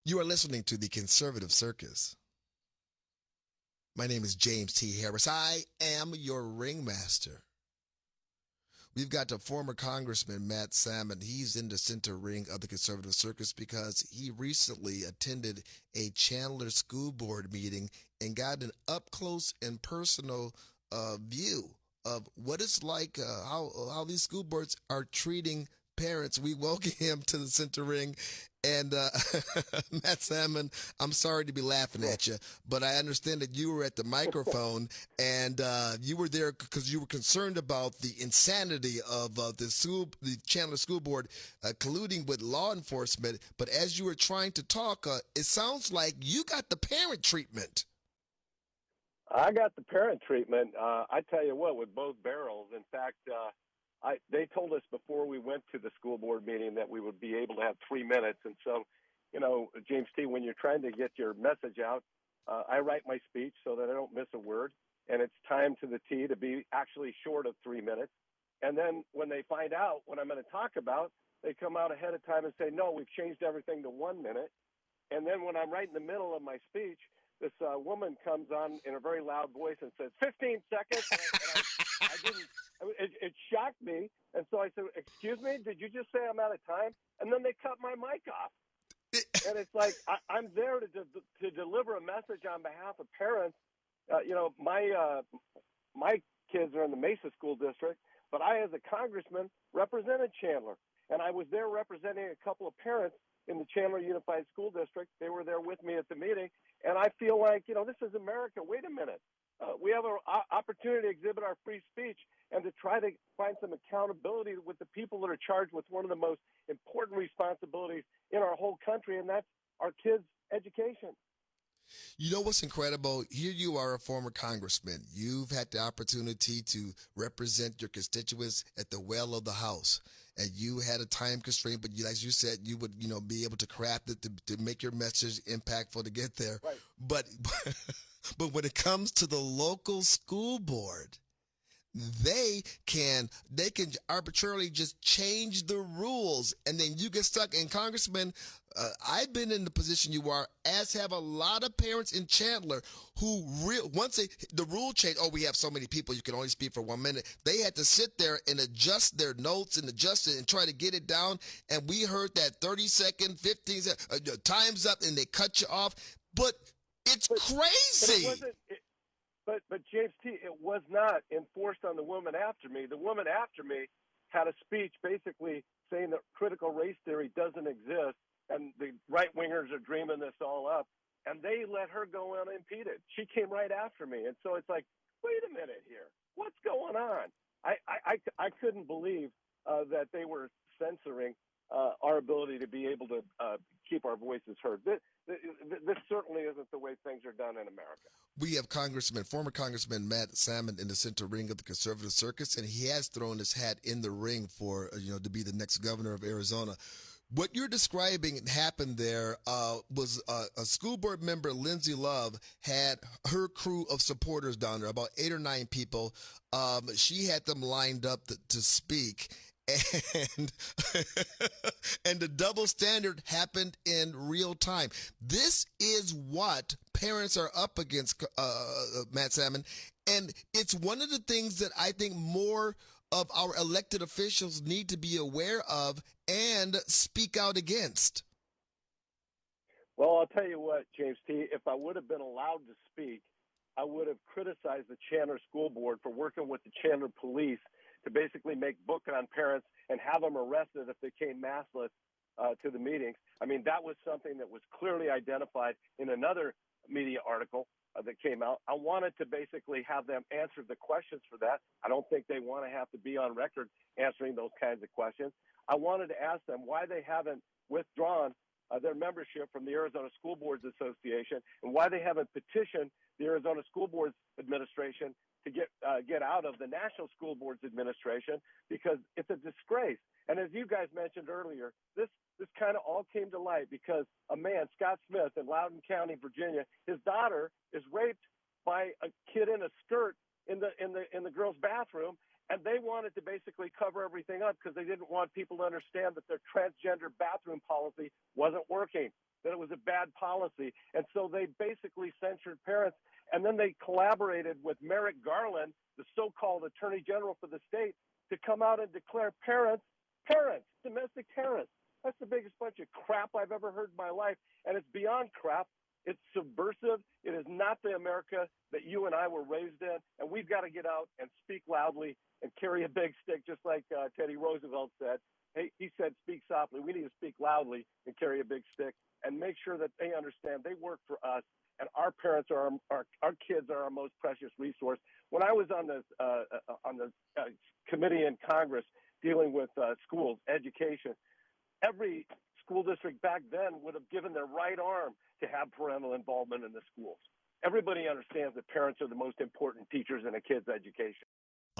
You are listening to the Conservative Circus. My name is James T. Harris. I am your ringmaster. We've got the former Congressman Matt Salmon. He's in the center ring of the Conservative Circus because he recently attended a Chandler school board meeting and got an up close and personal view of what it's like, how these school boards are treating parents. We welcome him to the center ring. And Matt Salmon, I'm sorry to be laughing at you, but I understand that you were at the microphone and you were there because you were concerned about the insanity of the Chandler School Board colluding with law enforcement. But as you were trying to talk, it sounds like you got the parent treatment. I got the parent treatment. I tell you what, with both barrels. In fact, they told us before we went to the school board meeting that we would be able to have 3 minutes. And so, James T., when you're trying to get your message out, I write my speech so that I don't miss a word. And it's time to the T to be actually short of 3 minutes. And then when they find out what I'm going to talk about, they come out ahead of time and say, no, we've changed everything to 1 minute. And then when I'm right in the middle of my speech, this woman comes on in a very loud voice and says, 15 seconds. And I didn't. It shocked me. And so I said, excuse me, did you just say I'm out of time? And then they cut my mic off. And it's like, I'm there to deliver a message on behalf of parents. My kids are in the Mesa School District, but I, as a congressman, represented Chandler. And I was there representing a couple of parents in the Chandler Unified School District. They were there with me at the meeting. And I feel like, this is America. Wait a minute. We have an opportunity to exhibit our free speech and to try to find some accountability with the people that are charged with one of the most important responsibilities in our whole country, and that's our kids' education. You know what's incredible? Here you are, a former congressman. You've had the opportunity to represent your constituents at the well of the House. And you had a time constraint, but as you said, you would, be able to craft it to make your message impactful to get there. Right. But when it comes to the local school board, they can arbitrarily just change the rules, and then you get stuck. And Congressman, I've been in the position you are, as have a lot of parents in Chandler who once the rule changed. Oh, we have so many people, you can only speak for 1 minute. They had to sit there and adjust their notes and adjust it and try to get it down. And we heard that 30-second, 15 time's up, and they cut you off. But it's crazy. But James T., it was not enforced on the woman after me. The woman after me had a speech basically saying that critical race theory doesn't exist and the right-wingers are dreaming this all up, and they let her go unimpeded. She came right after me, and so it's like, wait a minute here. What's going on? I couldn't believe that they were censoring our ability to be able to keep our voices heard. This certainly isn't the way things are done in America. We have former Congressman Matt Salmon in the center ring of the Conservative Circus, and he has thrown his hat in the ring for, to be the next governor of Arizona. What you're describing happened there was a school board member, Lindsay Love, had her crew of supporters down there, about 8 or 9 people. She had them lined up to speak. And and the double standard happened in real time. This is what parents are up against, Matt Salmon, and it's one of the things that I think more of our elected officials need to be aware of and speak out against. Well, I'll tell you what, James T., if I would have been allowed to speak, I would have criticized the Chandler School Board for working with the Chandler police to basically make book on parents and have them arrested if they came maskless to the meetings. I mean, that was something that was clearly identified in another media article that came out. I wanted to basically have them answer the questions for that. I don't think they want to have to be on record answering those kinds of questions. I wanted to ask them why they haven't withdrawn their membership from the Arizona School Boards Association and why they haven't petitioned the Arizona School Boards Administration to get out of the National School Boards Administration, because it's a disgrace. And as you guys mentioned earlier, this kind of all came to light because a man, Scott Smith, in Loudoun County, Virginia, his daughter is raped by a kid in a skirt in the girls' bathroom, and they wanted to basically cover everything up because they didn't want people to understand that their transgender bathroom policy wasn't working. that it was a bad policy. And so they basically censored parents. And then they collaborated with Merrick Garland, the so-called attorney general for the state, to come out and declare parents, domestic terrorists. That's the biggest bunch of crap I've ever heard in my life. And it's beyond crap. It's subversive. It is not the America that you and I were raised in. And we've got to get out and speak loudly and carry a big stick, just like Teddy Roosevelt said. Hey, he said, speak softly. We need to speak loudly and carry a big stick and make sure that they understand they work for us. And our parents are our kids are our most precious resource. When I was on the committee in Congress dealing with schools, education, every school district back then would have given their right arm to have parental involvement in the schools. Everybody understands that parents are the most important teachers in a kid's education.